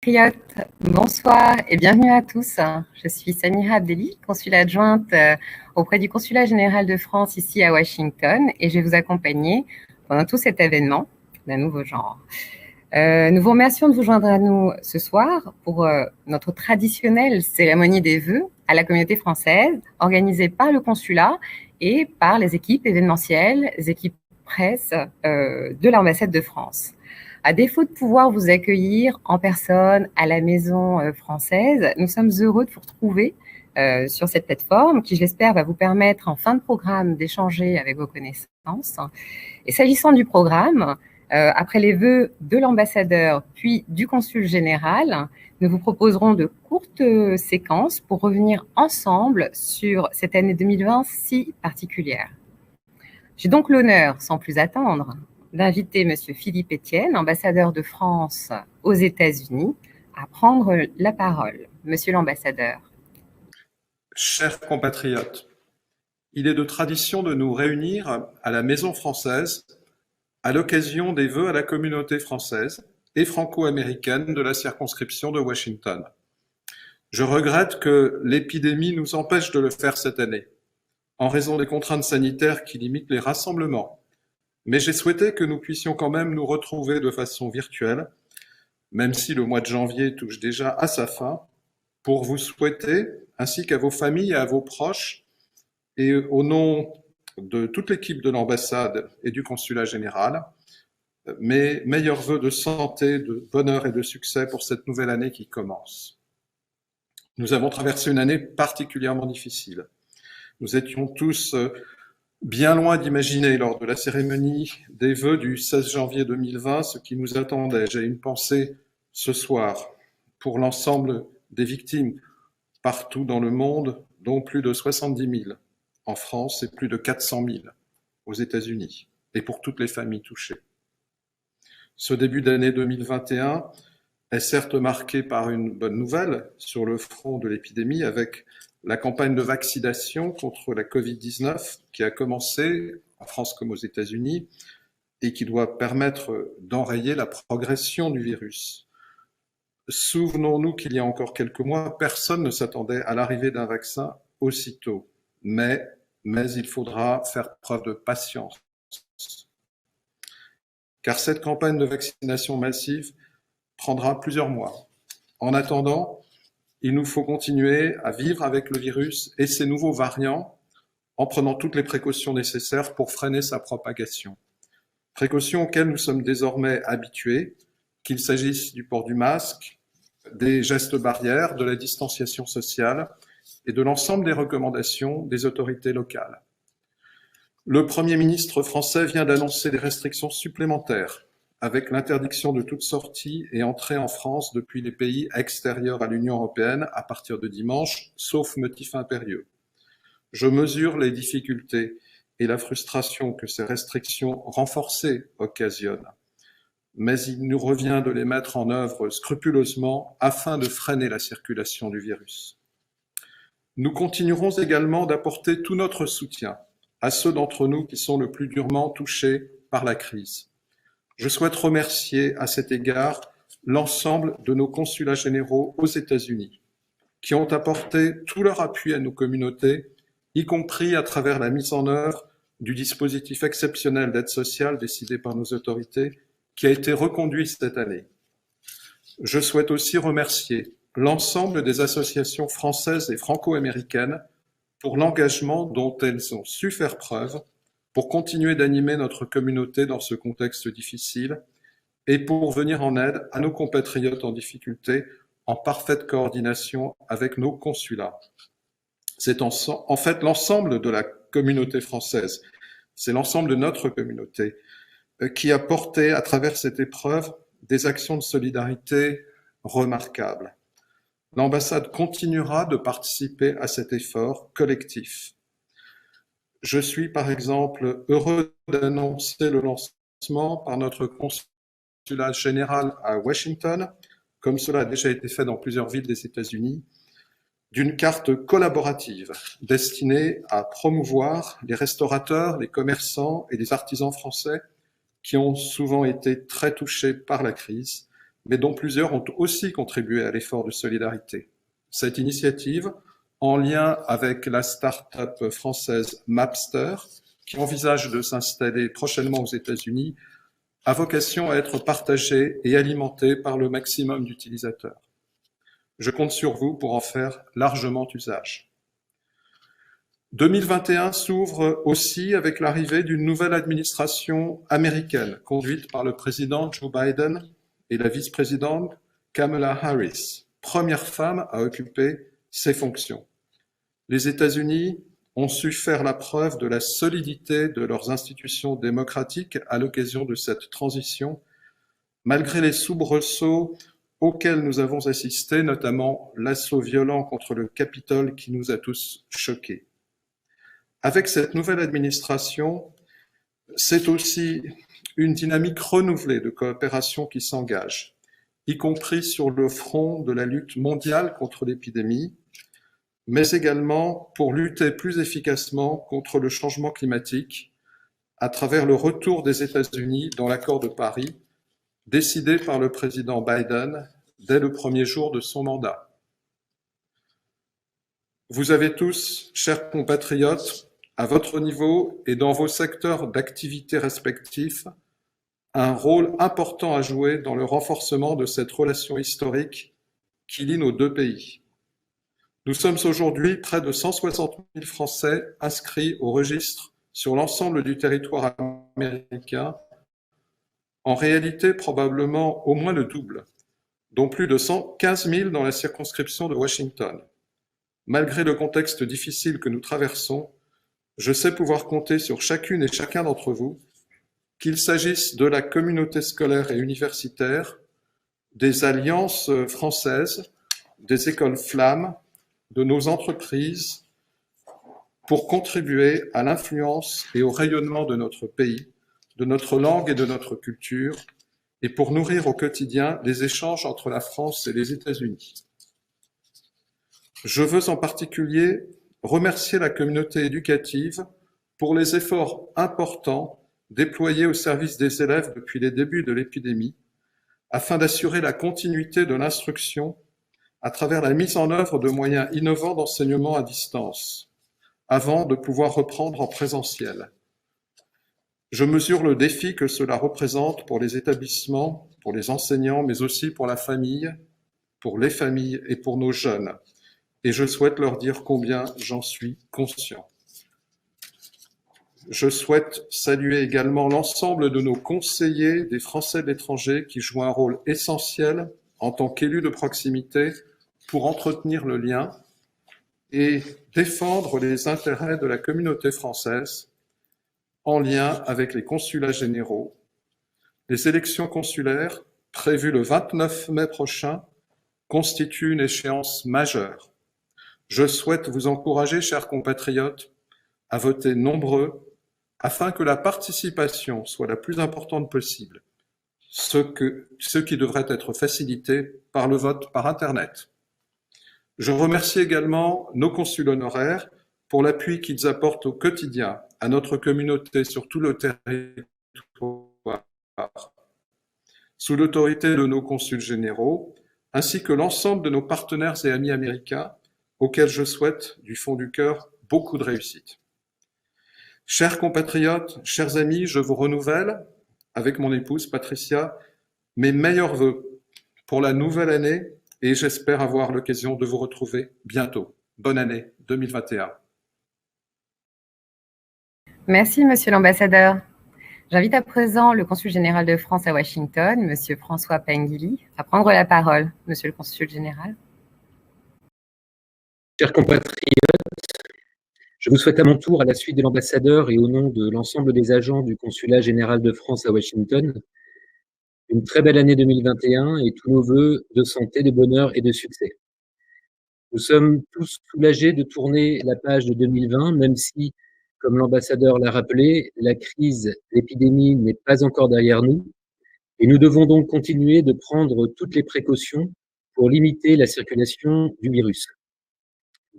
Compatriotes, bonsoir et bienvenue à tous. Je suis Samira Abdelli, consul adjointe auprès du Consulat général de France ici à Washington et je vais vous accompagner pendant tout cet événement d'un nouveau genre. Nous vous remercions de vous joindre à nous ce soir pour notre traditionnelle cérémonie des vœux à la communauté française organisée par le consulat et par les équipes événementielles, les équipes presse de l'ambassade de France. À défaut de pouvoir vous accueillir en personne à la maison française, nous sommes heureux de vous retrouver sur cette plateforme qui, j'espère, va vous permettre en fin de programme d'échanger avec vos connaissances. Et s'agissant du programme, après les vœux de l'ambassadeur puis du consul général, nous vous proposerons de courtes séquences pour revenir ensemble sur cette année 2020 si particulière. J'ai donc l'honneur, sans plus attendre, d'inviter M. Philippe Etienne, ambassadeur de France aux États-Unis, à prendre la parole. Monsieur l'ambassadeur. Chers compatriotes, il est de tradition de nous réunir à la Maison française à l'occasion des vœux à la communauté française et franco-américaine de la circonscription de Washington. Je regrette que l'épidémie nous empêche de le faire cette année, en raison des contraintes sanitaires qui limitent les rassemblements. Mais j'ai souhaité que nous puissions quand même nous retrouver de façon virtuelle, même si le mois de janvier touche déjà à sa fin, pour vous souhaiter, ainsi qu'à vos familles et à vos proches, et au nom de toute l'équipe de l'ambassade et du consulat général, mes meilleurs vœux de santé, de bonheur et de succès pour cette nouvelle année qui commence. Nous avons traversé une année particulièrement difficile. Nous étions tous bien loin d'imaginer lors de la cérémonie des vœux du 16 janvier 2020 ce qui nous attendait. J'ai une pensée ce soir pour l'ensemble des victimes partout dans le monde, dont plus de 70 000 en France et plus de 400 000 aux États-Unis, et pour toutes les familles touchées. Ce début d'année 2021 est certes marqué par une bonne nouvelle sur le front de l'épidémie avec la campagne de vaccination contre la Covid-19 qui a commencé en France comme aux États-Unis et qui doit permettre d'enrayer la progression du virus. Souvenons-nous qu'il y a encore quelques mois, personne ne s'attendait à l'arrivée d'un vaccin aussitôt. Mais il faudra faire preuve de patience. Car cette campagne de vaccination massive prendra plusieurs mois. En attendant, il nous faut continuer à vivre avec le virus et ses nouveaux variants en prenant toutes les précautions nécessaires pour freiner sa propagation. Précautions auxquelles nous sommes désormais habitués, qu'il s'agisse du port du masque, des gestes barrières, de la distanciation sociale et de l'ensemble des recommandations des autorités locales. Le Premier ministre français vient d'annoncer des restrictions supplémentaires avec l'interdiction de toute sortie et entrée en France depuis les pays extérieurs à l'Union européenne à partir de dimanche, sauf motif impérieux. Je mesure les difficultés et la frustration que ces restrictions renforcées occasionnent, mais il nous revient de les mettre en œuvre scrupuleusement afin de freiner la circulation du virus. Nous continuerons également d'apporter tout notre soutien à ceux d'entre nous qui sont le plus durement touchés par la crise. Je souhaite remercier à cet égard l'ensemble de nos consulats généraux aux États-Unis qui ont apporté tout leur appui à nos communautés, y compris à travers la mise en œuvre du dispositif exceptionnel d'aide sociale décidé par nos autorités qui a été reconduit cette année. Je souhaite aussi remercier l'ensemble des associations françaises et franco-américaines pour l'engagement dont elles ont su faire preuve pour continuer d'animer notre communauté dans ce contexte difficile et pour venir en aide à nos compatriotes en difficulté en parfaite coordination avec nos consulats. C'est en fait l'ensemble de la communauté française, c'est l'ensemble de notre communauté qui a porté à travers cette épreuve des actions de solidarité remarquables. L'ambassade continuera de participer à cet effort collectif. Je suis par exemple heureux d'annoncer le lancement par notre consulat général à Washington, comme cela a déjà été fait dans plusieurs villes des États-Unis, d'une carte collaborative destinée à promouvoir les restaurateurs, les commerçants et les artisans français qui ont souvent été très touchés par la crise mais dont plusieurs ont aussi contribué à l'effort de solidarité. Cette initiative, en lien avec la start-up française Mapster, qui envisage de s'installer prochainement aux États-Unis, a vocation à être partagée et alimentée par le maximum d'utilisateurs. Je compte sur vous pour en faire largement usage. 2021 s'ouvre aussi avec l'arrivée d'une nouvelle administration américaine conduite par le président Joe Biden et la vice-présidente Kamala Harris, première femme à occuper ces fonctions. Les États-Unis ont su faire la preuve de la solidité de leurs institutions démocratiques à l'occasion de cette transition, malgré les soubresauts auxquels nous avons assisté, notamment l'assaut violent contre le Capitole qui nous a tous choqués. Avec cette nouvelle administration, c'est aussi une dynamique renouvelée de coopération qui s'engage, y compris sur le front de la lutte mondiale contre l'épidémie, mais également pour lutter plus efficacement contre le changement climatique à travers le retour des États-Unis dans l'accord de Paris, décidé par le président Biden dès le premier jour de son mandat. Vous avez tous, chers compatriotes, à votre niveau et dans vos secteurs d'activité respectifs, un rôle important à jouer dans le renforcement de cette relation historique qui lie nos deux pays. Nous sommes aujourd'hui près de 160 000 Français inscrits au registre sur l'ensemble du territoire américain, en réalité probablement au moins le double, dont plus de 115 000 dans la circonscription de Washington. Malgré le contexte difficile que nous traversons, je sais pouvoir compter sur chacune et chacun d'entre vous, qu'il s'agisse de la communauté scolaire et universitaire, des alliances françaises, des écoles flammes, de nos entreprises, pour contribuer à l'influence et au rayonnement de notre pays, de notre langue et de notre culture, et pour nourrir au quotidien les échanges entre la France et les États-Unis. Je veux en particulier remercier la communauté éducative pour les efforts importants déployés au service des élèves depuis les débuts de l'épidémie, afin d'assurer la continuité de l'instruction à travers la mise en œuvre de moyens innovants d'enseignement à distance, avant de pouvoir reprendre en présentiel. Je mesure le défi que cela représente pour les établissements, pour les enseignants, mais aussi pour la famille, pour les familles et pour nos jeunes. Et je souhaite leur dire combien j'en suis conscient. Je souhaite saluer également l'ensemble de nos conseillers des Français de l'étranger qui jouent un rôle essentiel en tant qu'élus de proximité pour entretenir le lien et défendre les intérêts de la communauté française en lien avec les consulats généraux. Les élections consulaires, prévues le 29 mai prochain, constituent une échéance majeure. Je souhaite vous encourager, chers compatriotes, à voter nombreux afin que la participation soit la plus importante possible, ce qui devrait être facilité par le vote par Internet. Je remercie également nos consuls honoraires pour l'appui qu'ils apportent au quotidien à notre communauté sur tout le territoire, sous l'autorité de nos consuls généraux, ainsi que l'ensemble de nos partenaires et amis américains, auxquels je souhaite du fond du cœur beaucoup de réussite. Chers compatriotes, chers amis, je vous renouvelle, avec mon épouse Patricia, mes meilleurs vœux pour la nouvelle année et j'espère avoir l'occasion de vous retrouver bientôt. Bonne année 2021. Merci, Monsieur l'ambassadeur. J'invite à présent le consul général de France à Washington, Monsieur François Pengili, à prendre la parole. Monsieur le consul général. Chers compatriotes, je vous souhaite à mon tour, à la suite de l'ambassadeur et au nom de l'ensemble des agents du consulat général de France à Washington, une très belle année 2021 et tous nos vœux de santé, de bonheur et de succès. Nous sommes tous soulagés de tourner la page de 2020, même si, comme l'ambassadeur l'a rappelé, la crise, l'épidémie n'est pas encore derrière nous, et nous devons donc continuer de prendre toutes les précautions pour limiter la circulation du virus.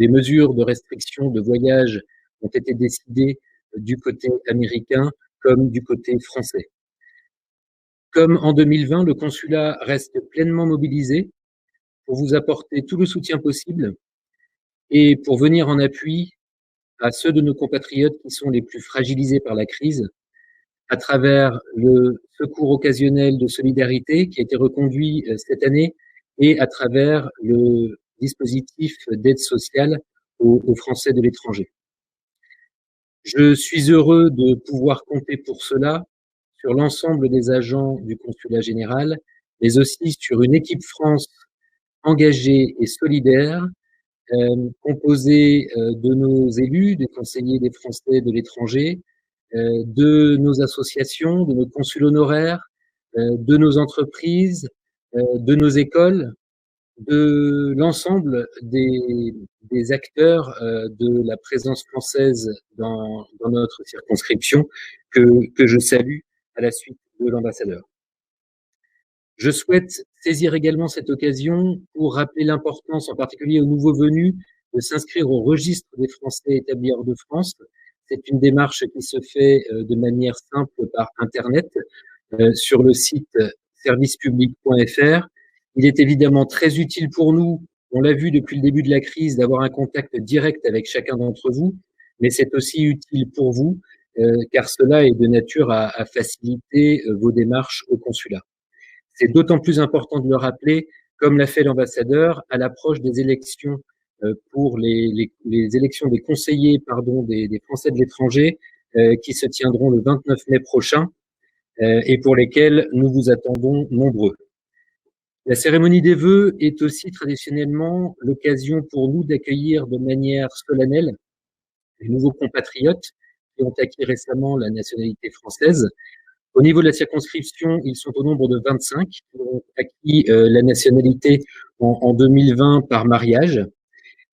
Des mesures de restriction de voyage ont été décidées du côté américain comme du côté français. Comme en 2020, le consulat reste pleinement mobilisé pour vous apporter tout le soutien possible et pour venir en appui à ceux de nos compatriotes qui sont les plus fragilisés par la crise, à travers le secours occasionnel de solidarité qui a été reconduit cette année et à travers le dispositif d'aide sociale aux Français de l'étranger. Je suis heureux de pouvoir compter pour cela sur l'ensemble des agents du consulat général, mais aussi sur une équipe France engagée et solidaire, composée de nos élus, des conseillers des Français de l'étranger, de nos associations, de nos consuls honoraires, de nos entreprises, de nos écoles, de l'ensemble des acteurs de la présence française dans notre circonscription que je salue à la suite de l'ambassadeur. Je souhaite saisir également cette occasion pour rappeler l'importance, en particulier aux nouveaux venus, de s'inscrire au registre des Français établis hors de France. C'est une démarche qui se fait de manière simple par Internet sur le site servicepublic.fr. Il est évidemment très utile pour nous, on l'a vu depuis le début de la crise, d'avoir un contact direct avec chacun d'entre vous, mais c'est aussi utile pour vous, car cela est de nature à faciliter vos démarches au consulat. C'est d'autant plus important de le rappeler, comme l'a fait l'ambassadeur, à l'approche des élections pour les élections des conseillers des Français de l'étranger qui se tiendront le 29 mai prochain et pour lesquelles nous vous attendons nombreux. La cérémonie des vœux est aussi traditionnellement l'occasion pour nous d'accueillir de manière solennelle les nouveaux compatriotes qui ont acquis récemment la nationalité française. Au niveau de la circonscription, ils sont au nombre de 25 qui ont acquis la nationalité en 2020 par mariage.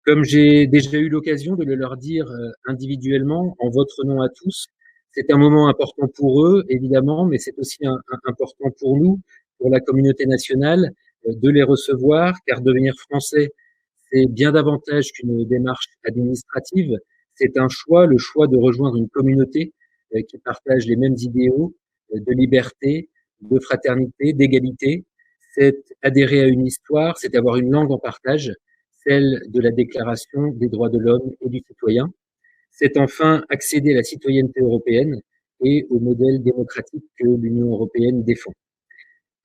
Comme j'ai déjà eu l'occasion de le leur dire individuellement, en votre nom à tous, c'est un moment important pour eux, évidemment, mais c'est aussi important pour nous, pour la communauté nationale, de les recevoir, car devenir français, c'est bien davantage qu'une démarche administrative. C'est un choix, le choix de rejoindre une communauté qui partage les mêmes idéaux de liberté, de fraternité, d'égalité. C'est adhérer à une histoire, c'est avoir une langue en partage, celle de la Déclaration des droits de l'homme et du citoyen. C'est enfin accéder à la citoyenneté européenne et au modèle démocratique que l'Union européenne défend.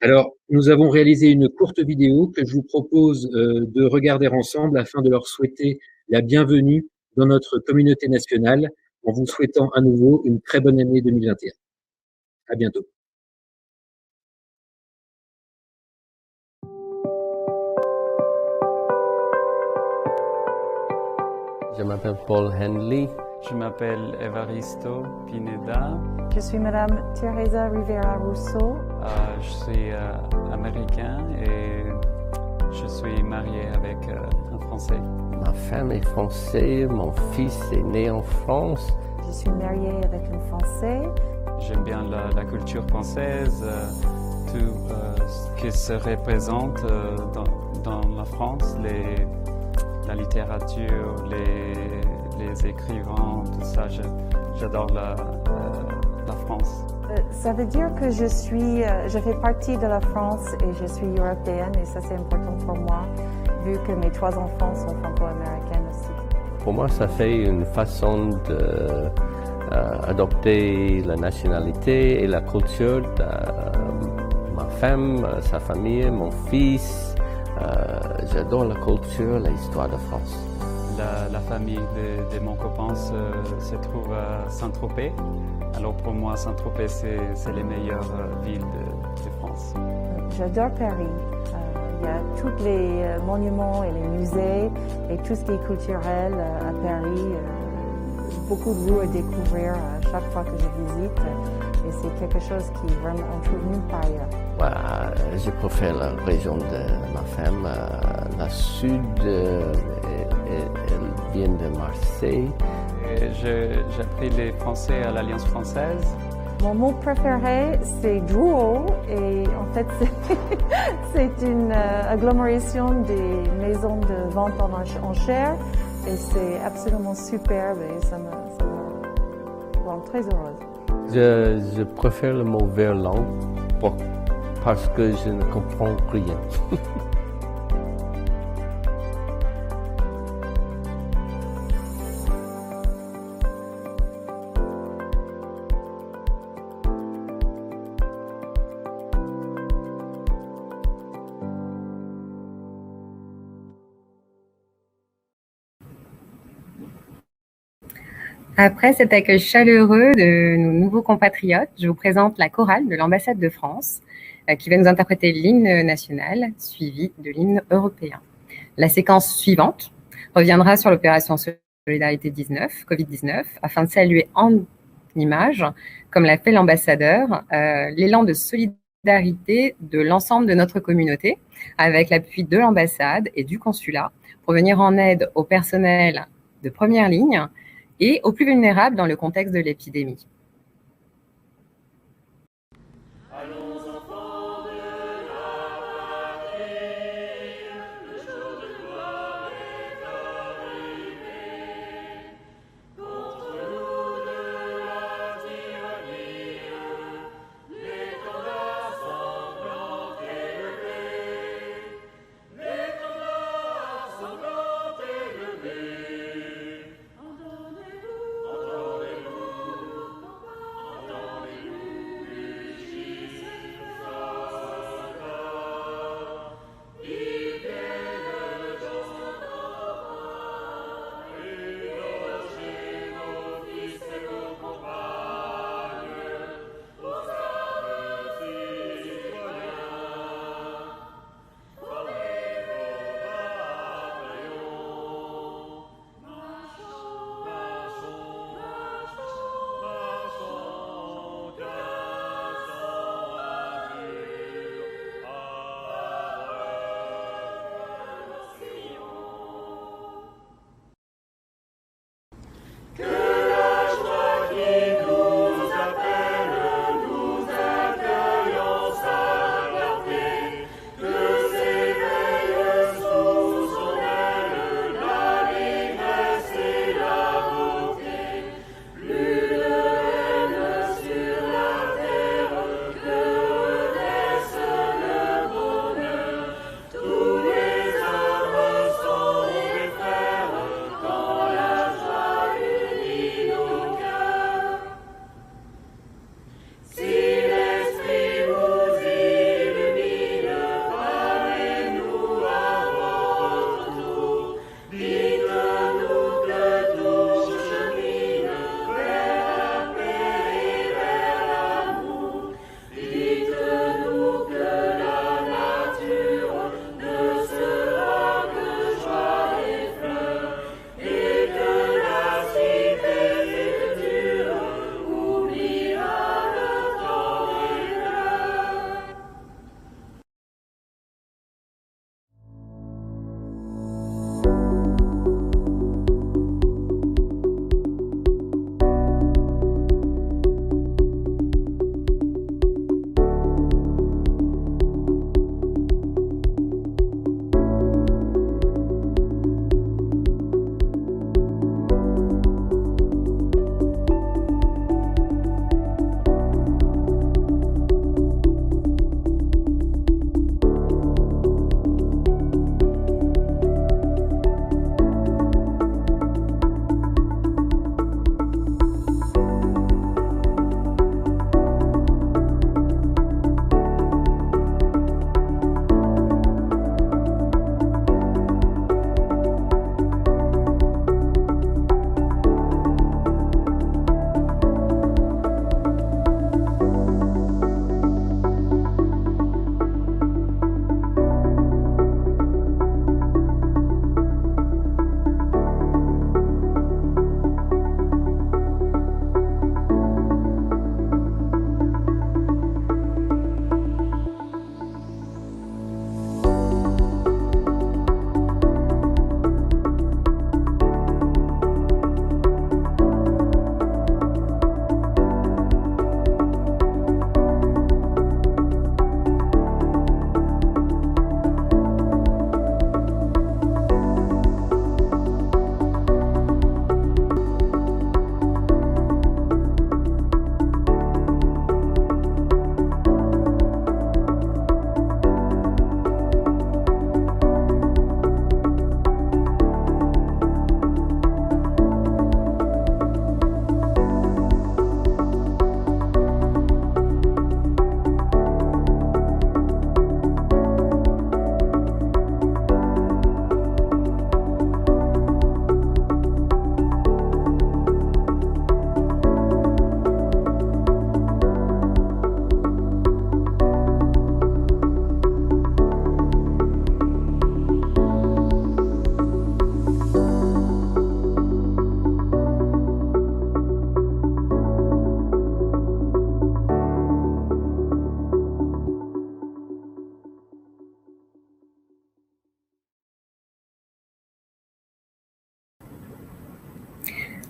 Alors, nous avons réalisé une courte vidéo que je vous propose de regarder ensemble afin de leur souhaiter la bienvenue dans notre communauté nationale en vous souhaitant à nouveau une très bonne année 2021. À bientôt. Je m'appelle Paul Henley. Je m'appelle Evaristo Pineda. Je suis Madame Teresa Rivera Rousseau. Je suis américain et je suis marié avec un Français. Ma femme est française, mon fils est né en France. Je suis mariée avec un Français. J'aime bien la culture française, tout ce qui se représente dans la France, la littérature, les écrivains, tout ça. J'adore la France. Ça veut dire que je fais partie de la France et je suis européenne et ça c'est important pour moi vu que mes 3 enfants sont franco-américains aussi. Pour moi, ça fait une façon d'adopter la nationalité et la culture de ma femme, sa famille, mon fils. J'adore la culture, l'histoire de France. La famille de mon copain se trouve à Saint-Tropez. Alors pour moi, Saint-Tropez, c'est les meilleures villes de France. J'adore Paris. Il y a tous les monuments et les musées et tout ce qui est culturel à Paris. Beaucoup de rues à découvrir chaque fois que je visite. Et c'est quelque chose qui vraiment on trouve nulle part ailleurs. Voilà, je préfère la région de ma femme, la sud, elle vient de Marseille. J'ai appris les français à l'Alliance française. Mon mot préféré, c'est drool, et en fait, c'est une agglomération des maisons de vente en enchères, et c'est absolument superbe, et ça me rend très heureuse. Je préfère le mot verlan parce que je ne comprends rien. Après cet accueil chaleureux de nos nouveaux compatriotes, je vous présente la chorale de l'ambassade de France qui va nous interpréter l'hymne national suivi de l'hymne européen. La séquence suivante reviendra sur l'opération Solidarité 19, Covid-19, afin de saluer en images, comme l'a fait l'ambassadeur, l'élan de solidarité de l'ensemble de notre communauté, avec l'appui de l'ambassade et du consulat, pour venir en aide au personnel de première ligne et aux plus vulnérables dans le contexte de l'épidémie.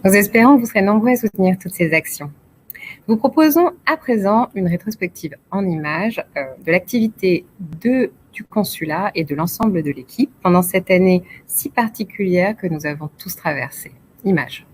Nous espérons que vous serez nombreux à soutenir toutes ces actions. Nous proposons à présent une rétrospective en images de l'activité du consulat et de l'ensemble de l'équipe pendant cette année si particulière que nous avons tous traversée. Images.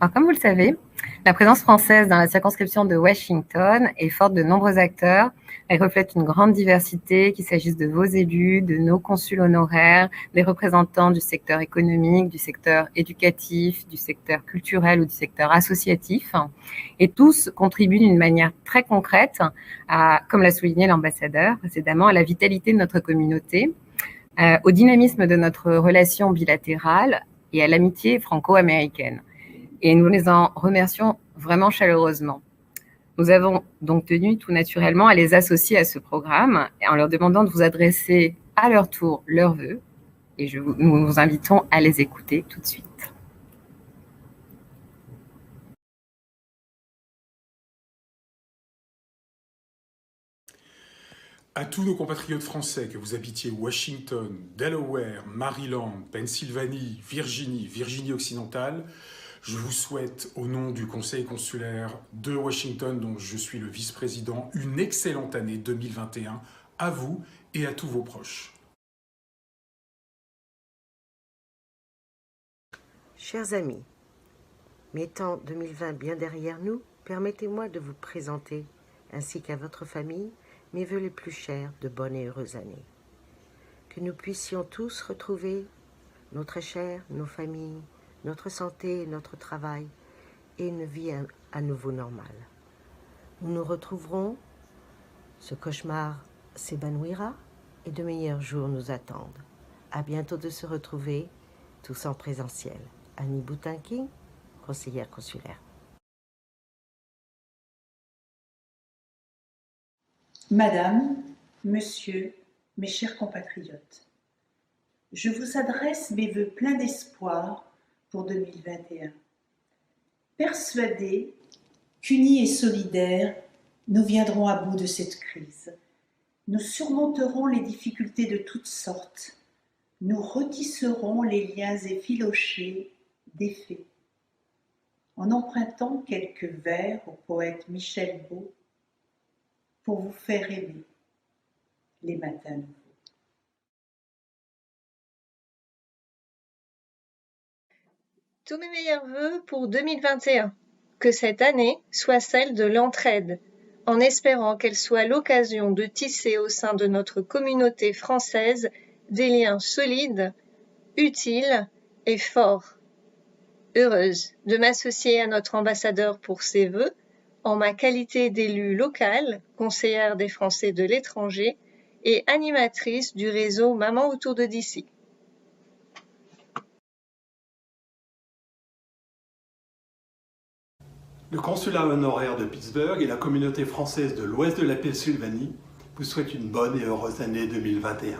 Alors, comme vous le savez, La présence française dans la circonscription de Washington est forte de nombreux acteurs. Elle reflète une grande diversité, qu'il s'agisse de vos élus, de nos consuls honoraires, des représentants du secteur économique, du secteur éducatif, du secteur culturel ou du secteur associatif. Et tous contribuent d'une manière très concrète, comme l'a souligné l'ambassadeur précédemment, à la vitalité de notre communauté, au dynamisme de notre relation bilatérale et à l'amitié franco-américaine. Et nous les en remercions vraiment chaleureusement. Nous avons donc tenu tout naturellement à les associer à ce programme en leur demandant de vous adresser à leur tour leurs vœux. Et nous vous invitons à les écouter tout de suite. À tous nos compatriotes français, que vous habitiez Washington, Delaware, Maryland, Pennsylvanie, Virginie occidentale, je vous souhaite, au nom du Conseil consulaire de Washington, dont je suis le vice-président, une excellente année 2021 à vous et à tous vos proches. Chers amis, mettant 2020 bien derrière nous, permettez-moi de vous présenter, ainsi qu'à votre famille, mes vœux les plus chers de bonnes et heureuses années. Que nous puissions tous retrouver nos très chers, nos familles, notre santé et notre travail, et une vie à nouveau normale. Nous nous retrouverons, ce cauchemar s'évanouira, et de meilleurs jours nous attendent. À bientôt de se retrouver, tous en présentiel. Annie Boutinking, conseillère consulaire. Madame, Monsieur, mes chers compatriotes, je vous adresse mes vœux pleins d'espoir pour 2021. Persuadés qu'unis et solidaires, nous viendrons à bout de cette crise. Nous surmonterons les difficultés de toutes sortes. Nous retisserons les liens effilochés, défaits. En empruntant quelques vers au poète Michel Beau, pour vous faire aimer les matins nouveaux. Tous mes meilleurs vœux pour 2021. Que cette année soit celle de l'entraide, en espérant qu'elle soit l'occasion de tisser au sein de notre communauté française des liens solides, utiles et forts. Heureuse de m'associer à notre ambassadeur pour ses vœux, en ma qualité d'élue locale, conseillère des Français de l'étranger et animatrice du réseau Maman autour de d'ici. Le consulat honoraire de Pittsburgh et la communauté française de l'ouest de la Pennsylvanie vous souhaitent une bonne et heureuse année 2021.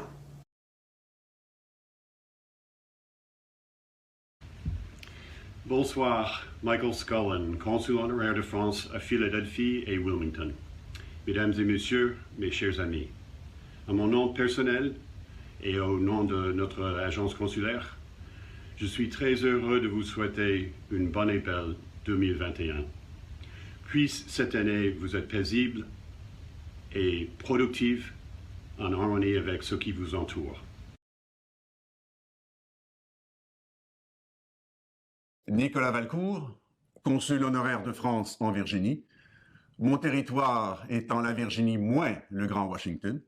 Bonsoir, Michael Scullin, consul honoraire de France à Philadelphie et Wilmington. Mesdames et messieurs, mes chers amis, à mon nom personnel et au nom de notre agence consulaire, je suis très heureux de vous souhaiter une bonne et belle 2021. Puisse cette année vous être paisible et productive en harmonie avec ce qui vous entoure. Nicolas Valcourt, consul honoraire de France en Virginie, mon territoire étant la Virginie moins le Grand Washington.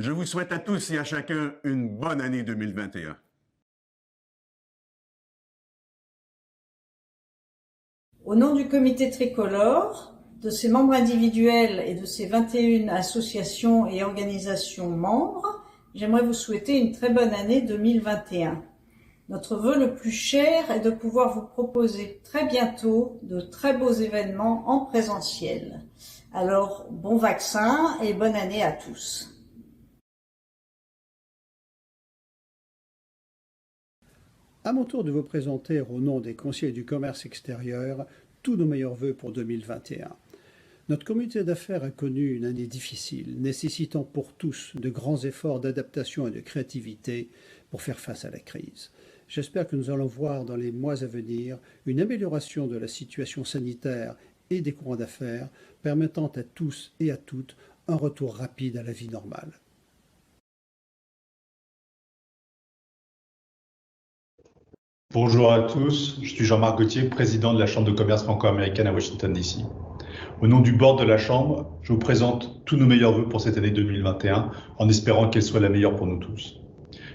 Je vous souhaite à tous et à chacun une bonne année 2021. Au nom du comité tricolore, de ses membres individuels et de ses 21 associations et organisations membres, j'aimerais vous souhaiter une très bonne année 2021. Notre vœu le plus cher est de pouvoir vous proposer très bientôt de très beaux événements en présentiel. Alors, bon vaccin et bonne année à tous. À mon tour de vous présenter au nom des conseillers du commerce extérieur tous nos meilleurs vœux pour 2021. Notre communauté d'affaires a connu une année difficile, nécessitant pour tous de grands efforts d'adaptation et de créativité pour faire face à la crise. J'espère que nous allons voir dans les mois à venir une amélioration de la situation sanitaire et des courants d'affaires, permettant à tous et à toutes un retour rapide à la vie normale. Bonjour à tous, je suis Jean-Marc Gauthier, président de la Chambre de commerce franco-américaine à Washington, D.C. Au nom du board de la Chambre, je vous présente tous nos meilleurs vœux pour cette année 2021, en espérant qu'elle soit la meilleure pour nous tous.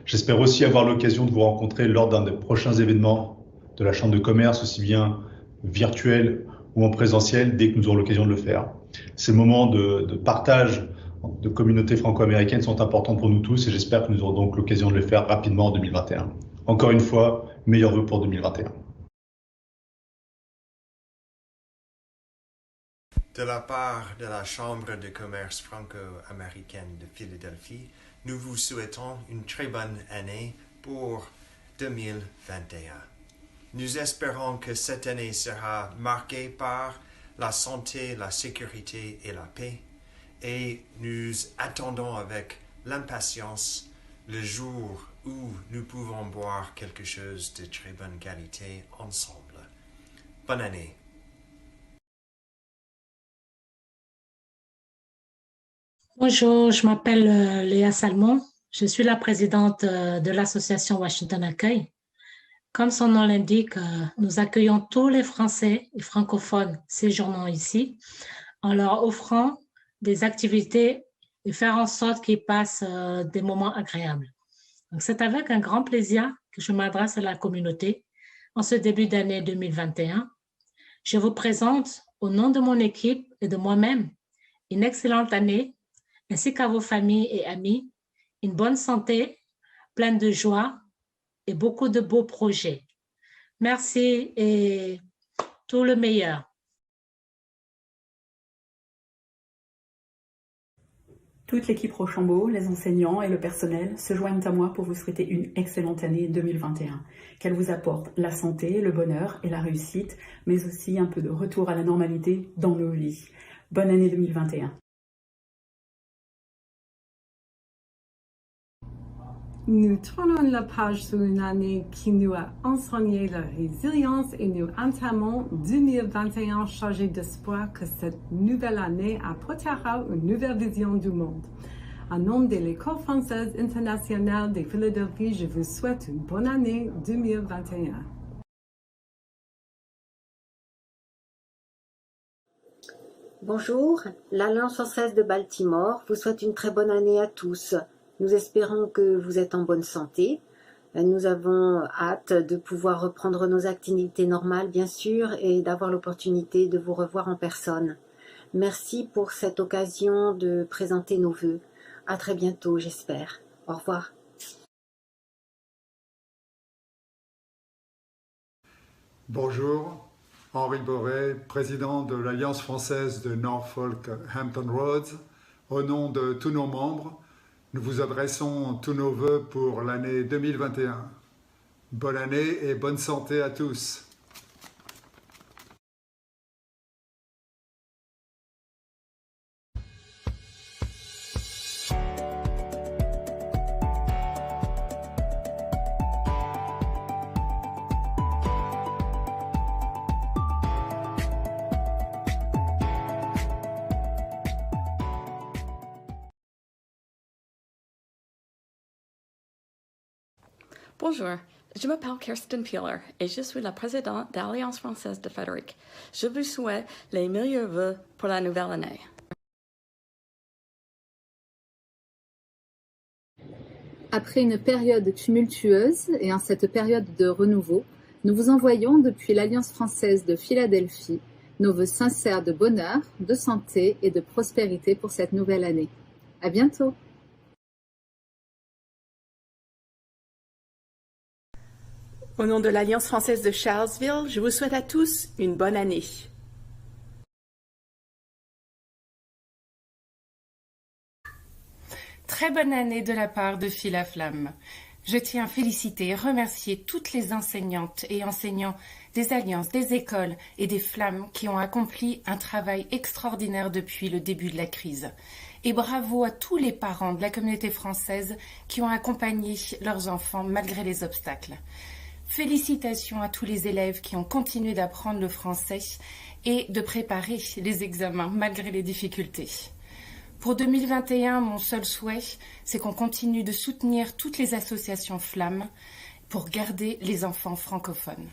J'espère aussi avoir l'occasion de vous rencontrer lors d'un des prochains événements de la Chambre de commerce, aussi bien virtuel ou en présentiel, dès que nous aurons l'occasion de le faire. Ces moments de partage de communautés franco-américaines sont importants pour nous tous et j'espère que nous aurons donc l'occasion de le faire rapidement en 2021. Encore une fois, meilleurs vœux pour 2021. De la part de la Chambre de commerce franco-américaine de Philadelphie, nous vous souhaitons une très bonne année pour 2021. Nous espérons que cette année sera marquée par la santé, la sécurité et la paix, et nous attendons avec l'impatience le jour où nous pouvons boire quelque chose de très bonne qualité ensemble. Bonne année. Bonjour, je m'appelle Léa Salmon. Je suis la présidente de l'association Washington Accueil. Comme son nom l'indique, nous accueillons tous les Français et francophones séjournant ici en leur offrant des activités et faire en sorte qu'ils passent des moments agréables. Donc, c'est avec un grand plaisir que je m'adresse à la communauté en ce début d'année 2021. Je vous présente, au nom de mon équipe et de moi-même, une excellente année, ainsi qu'à vos familles et amis, une bonne santé, pleine de joie et beaucoup de beaux projets. Merci et tout le meilleur. Toute l'équipe Rochambeau, les enseignants et le personnel se joignent à moi pour vous souhaiter une excellente année 2021. Qu'elle vous apporte la santé, le bonheur et la réussite, mais aussi un peu de retour à la normalité dans nos vies. Bonne année 2021. Nous tournons la page sur une année qui nous a enseigné la résilience et nous entamons 2021 chargé d'espoir que cette nouvelle année apportera une nouvelle vision du monde. En nom de l'École française internationale de Philadelphie, je vous souhaite une bonne année 2021. Bonjour, l'Alliance française de Baltimore vous souhaite une très bonne année à tous. Nous espérons que vous êtes en bonne santé. Nous avons hâte de pouvoir reprendre nos activités normales, bien sûr, et d'avoir l'opportunité de vous revoir en personne. Merci pour cette occasion de présenter nos vœux. À très bientôt, j'espère. Au revoir. Bonjour, Henri Boré, président de l'Alliance française de Norfolk Hampton Roads. Au nom de tous nos membres, nous vous adressons tous nos vœux pour l'année 2021. Bonne année et bonne santé à tous. Bonjour, je m'appelle Kirsten Peeler et je suis la présidente de l'Alliance française de Frédéric. Je vous souhaite les meilleurs vœux pour la nouvelle année. Après une période tumultueuse et en cette période de renouveau, nous vous envoyons depuis l'Alliance française de Philadelphie nos vœux sincères de bonheur, de santé et de prospérité pour cette nouvelle année. À bientôt! Au nom de l'Alliance française de Charlesville, je vous souhaite à tous une bonne année. Très bonne année de la part de Phila Flamme. Je tiens à féliciter et remercier toutes les enseignantes et enseignants des alliances, des écoles et des Flammes qui ont accompli un travail extraordinaire depuis le début de la crise. Et bravo à tous les parents de la communauté française qui ont accompagné leurs enfants malgré les obstacles. Félicitations à tous les élèves qui ont continué d'apprendre le français et de préparer les examens malgré les difficultés. Pour 2021, mon seul souhait, c'est qu'on continue de soutenir toutes les associations Flammes pour garder les enfants francophones.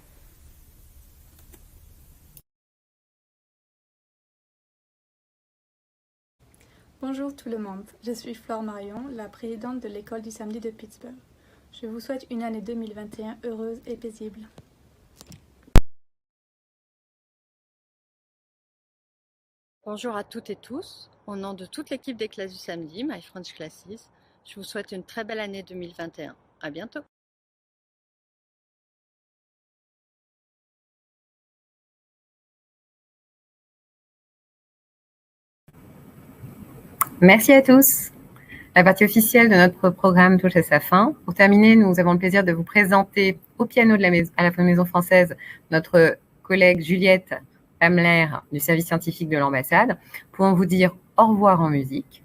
Bonjour tout le monde, je suis Flore Marion, la présidente de l'école du samedi de Pittsburgh. Je vous souhaite une année 2021 heureuse et paisible. Bonjour à toutes et tous. Au nom de toute l'équipe des classes du samedi, My French Classes, je vous souhaite une très belle année 2021. À bientôt. Merci à tous. La partie officielle de notre programme touche à sa fin. Pour terminer, nous avons le plaisir de vous présenter au piano à la Maison française notre collègue Juliette Pamler du service scientifique de l'ambassade pour vous dire au revoir en musique.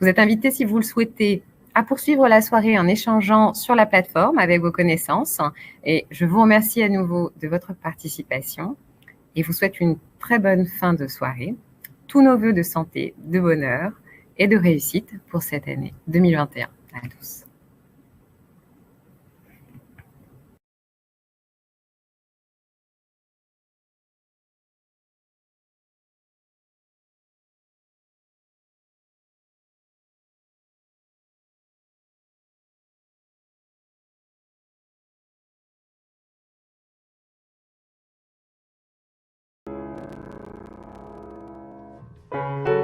Vous êtes invités, si vous le souhaitez, à poursuivre la soirée en échangeant sur la plateforme avec vos connaissances. Et je vous remercie à nouveau de votre participation et vous souhaite une très bonne fin de soirée. Tous nos vœux de santé, de bonheur et de réussite pour cette année 2021 à tous. Thank you.